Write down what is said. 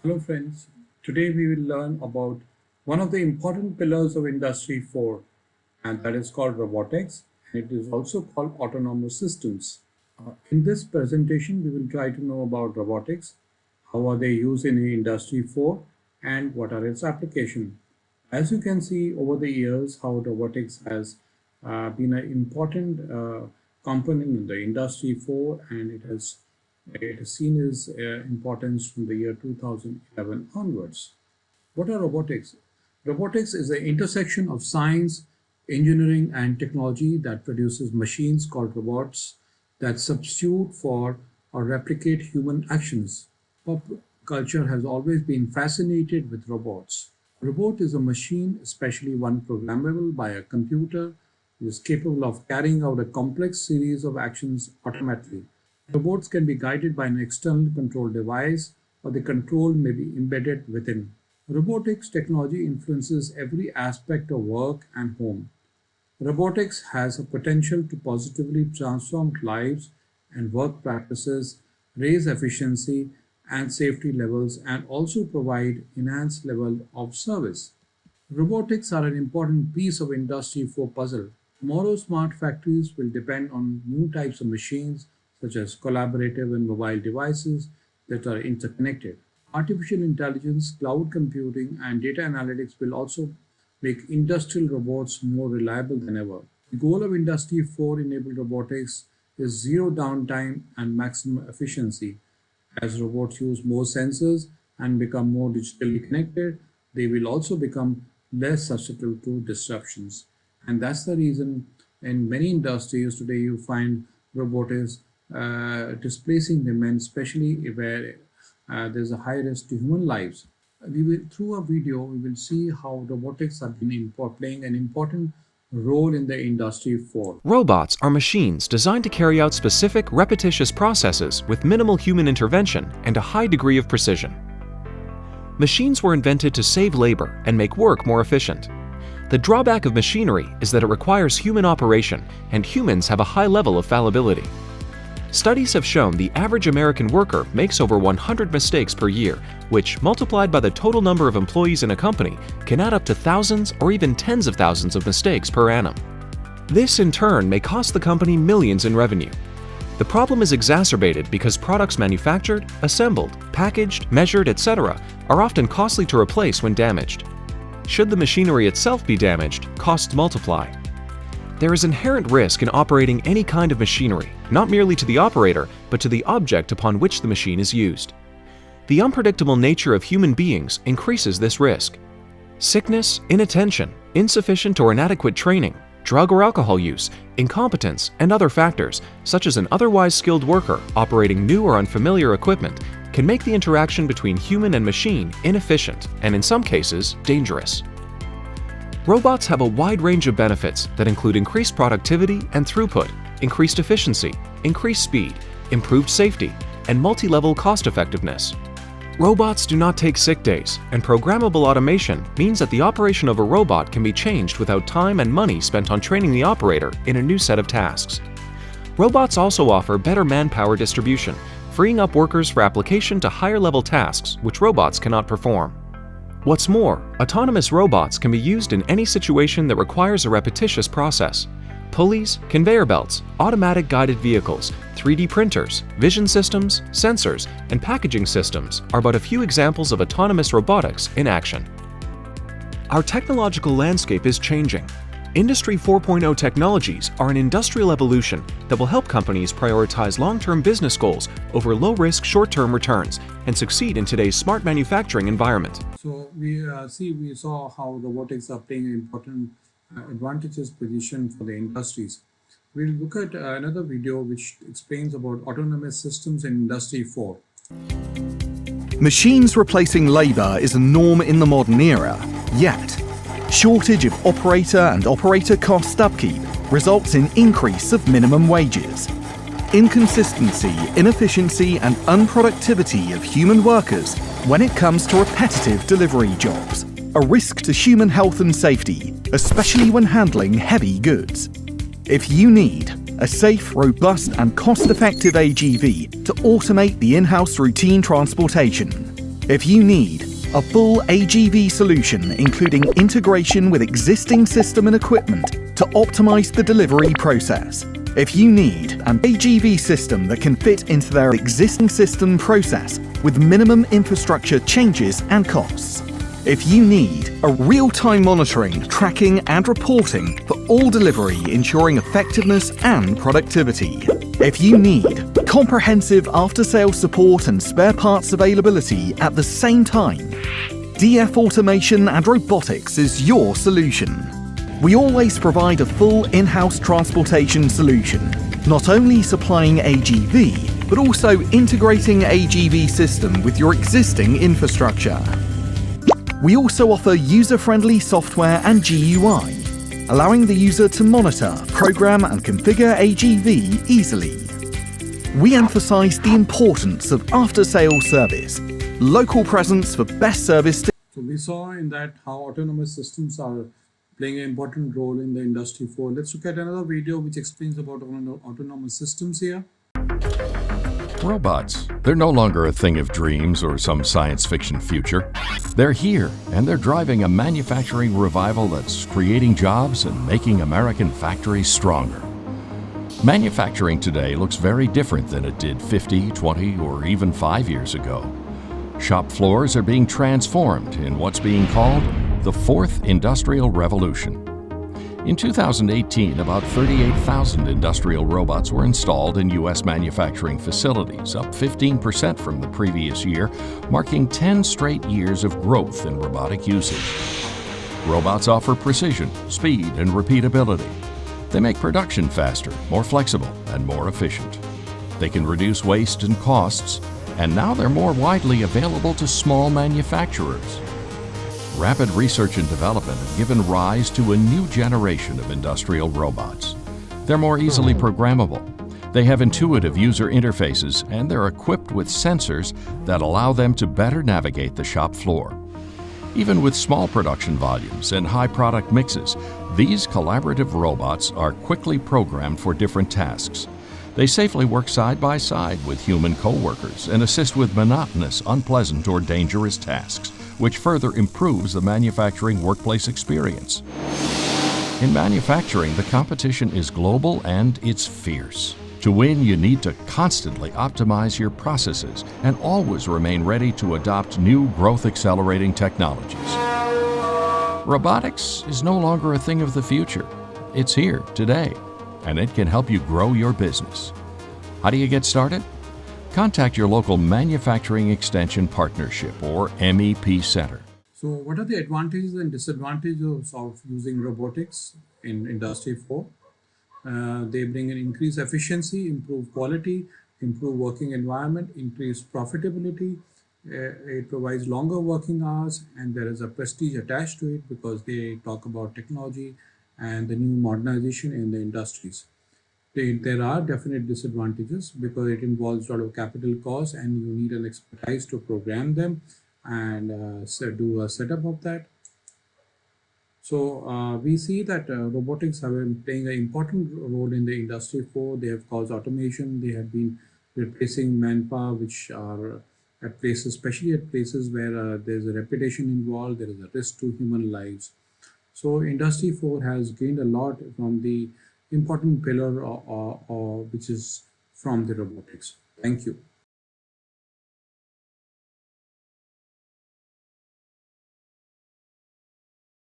Hello friends, today we will learn about one of the important pillars of Industry 4 and that is called robotics and it is also called autonomous systems. In this presentation we will try to know about robotics, how are they used in Industry 4 and what are its applications. As you can see over the years how robotics has been an important component in the Industry 4 and it has seen its importance from the year 2011 onwards. What are robotics? Robotics is the intersection of science, engineering, and technology that produces machines called robots that substitute for or replicate human actions. Pop culture has always been fascinated with robots. A robot is a machine, especially one programmable by a computer, that is capable of carrying out a complex series of actions automatically. Robots can be guided by an external control device, or the control may be embedded within. Robotics technology influences every aspect of work and home. Robotics has a potential to positively transform lives and work practices, raise efficiency and safety levels, and also provide enhanced level of service. Robotics are an important piece of Industry 4 puzzle. Tomorrow's smart factories will depend on new types of machines such as collaborative and mobile devices that are interconnected. Artificial intelligence, cloud computing, and data analytics will also make industrial robots more reliable than ever. The goal of Industry 4 enabled robotics is zero downtime and maximum efficiency. As robots use more sensors and become more digitally connected, they will also become less susceptible to disruptions. And that's the reason in many industries today you find robotics displacing demand, especially where there's a high risk to human lives. Through a video, we will see how robotics have been playing an important role in the Industry 4. Robots are machines designed to carry out specific, repetitious processes with minimal human intervention and a high degree of precision. Machines were invented to save labor and make work more efficient. The drawback of machinery is that it requires human operation, and humans have a high level of fallibility. Studies have shown the average American worker makes over 100 mistakes per year, which, multiplied by the total number of employees in a company, can add up to thousands or even tens of thousands of mistakes per annum. This, in turn, may cost the company millions in revenue. The problem is exacerbated because products manufactured, assembled, packaged, measured, etc. are often costly to replace when damaged. Should the machinery itself be damaged, costs multiply. There is inherent risk in operating any kind of machinery, not merely to the operator, but to the object upon which the machine is used. The unpredictable nature of human beings increases this risk. Sickness, inattention, insufficient or inadequate training, drug or alcohol use, incompetence, and other factors, such as an otherwise skilled worker operating new or unfamiliar equipment, can make the interaction between human and machine inefficient and, in some cases, dangerous. Robots have a wide range of benefits that include increased productivity and throughput, increased efficiency, increased speed, improved safety, and multi-level cost-effectiveness. Robots do not take sick days, and programmable automation means that the operation of a robot can be changed without time and money spent on training the operator in a new set of tasks. Robots also offer better manpower distribution, freeing up workers for application to higher-level tasks which robots cannot perform. What's more, autonomous robots can be used in any situation that requires a repetitious process. Pulleys, conveyor belts, automatic guided vehicles, 3D printers, vision systems, sensors, and packaging systems are but a few examples of autonomous robotics in action. Our technological landscape is changing. Industry 4.0 technologies are an industrial evolution that will help companies prioritize long-term business goals over low-risk short-term returns and succeed in today's smart manufacturing environment. So we saw how robotics are playing an important advantageous position for the industries. We'll look at another video which explains about autonomous systems in Industry 4. Machines replacing labour is a norm in the modern era, yet shortage of operator and operator cost upkeep results in increase of minimum wages. Inconsistency, inefficiency and unproductivity of human workers when it comes to repetitive delivery jobs. A risk to human health and safety, especially when handling heavy goods. If you need a safe, robust and cost-effective AGV to automate the in-house routine transportation, If you need a full AGV solution including integration with existing system and equipment to optimize the delivery process. If you need an AGV system that can fit into their existing system process with minimum infrastructure changes and costs. If you need a real-time monitoring, tracking and reporting for all delivery ensuring effectiveness and productivity. If you need comprehensive after-sales support and spare parts availability at the same time, DF Automation and Robotics is your solution. We always provide a full in-house transportation solution, not only supplying AGV, but also integrating AGV system with your existing infrastructure. We also offer user-friendly software and GUI, allowing the user to monitor, program and configure AGV easily. We emphasize the importance of after-sales service, local presence for best service. So we saw in that how autonomous systems are playing an important role in the Industry 4. Let's look at another video which explains about autonomous systems here. Robots. They're no longer a thing of dreams or some science fiction future. They're here, and they're driving a manufacturing revival that's creating jobs and making American factories stronger. Manufacturing today looks very different than it did 50, 20, or even 5 years ago. Shop floors are being transformed in what's being called the Fourth Industrial Revolution. In 2018, about 38,000 industrial robots were installed in U.S. manufacturing facilities, up 15% from the previous year, marking 10 straight years of growth in robotic usage. Robots offer precision, speed, and repeatability. They make production faster, more flexible, and more efficient. They can reduce waste and costs, and now they're more widely available to small manufacturers. Rapid research and development have given rise to a new generation of industrial robots. They're more easily programmable. They have intuitive user interfaces, and they're equipped with sensors that allow them to better navigate the shop floor. Even with small production volumes and high product mixes, these collaborative robots are quickly programmed for different tasks. They safely work side by side with human co-workers and assist with monotonous, unpleasant, or dangerous tasks, which further improves the manufacturing workplace experience. In manufacturing, the competition is global and it's fierce. To win, you need to constantly optimize your processes and always remain ready to adopt new growth-accelerating technologies. Robotics is no longer a thing of the future. It's here today, and it can help you grow your business. How do you get started? Contact your local Manufacturing Extension Partnership or MEP Center. So what are the advantages and disadvantages of using robotics in Industry 4? They bring an increased efficiency, improve quality, improve working environment, increase profitability. It provides longer working hours, and there is a prestige attached to it because they talk about technology and the new modernization in the industries. There are definite disadvantages because it involves a lot of capital costs and you need an expertise to program them and do a setup of that. So we see that robotics have been playing an important role in the Industry 4. They have caused automation. They have been replacing manpower, which are at places, especially at places where there's a reputation involved, there is a risk to human lives. So Industry 4 has gained a lot from the important pillar which is from the robotics. Thank you.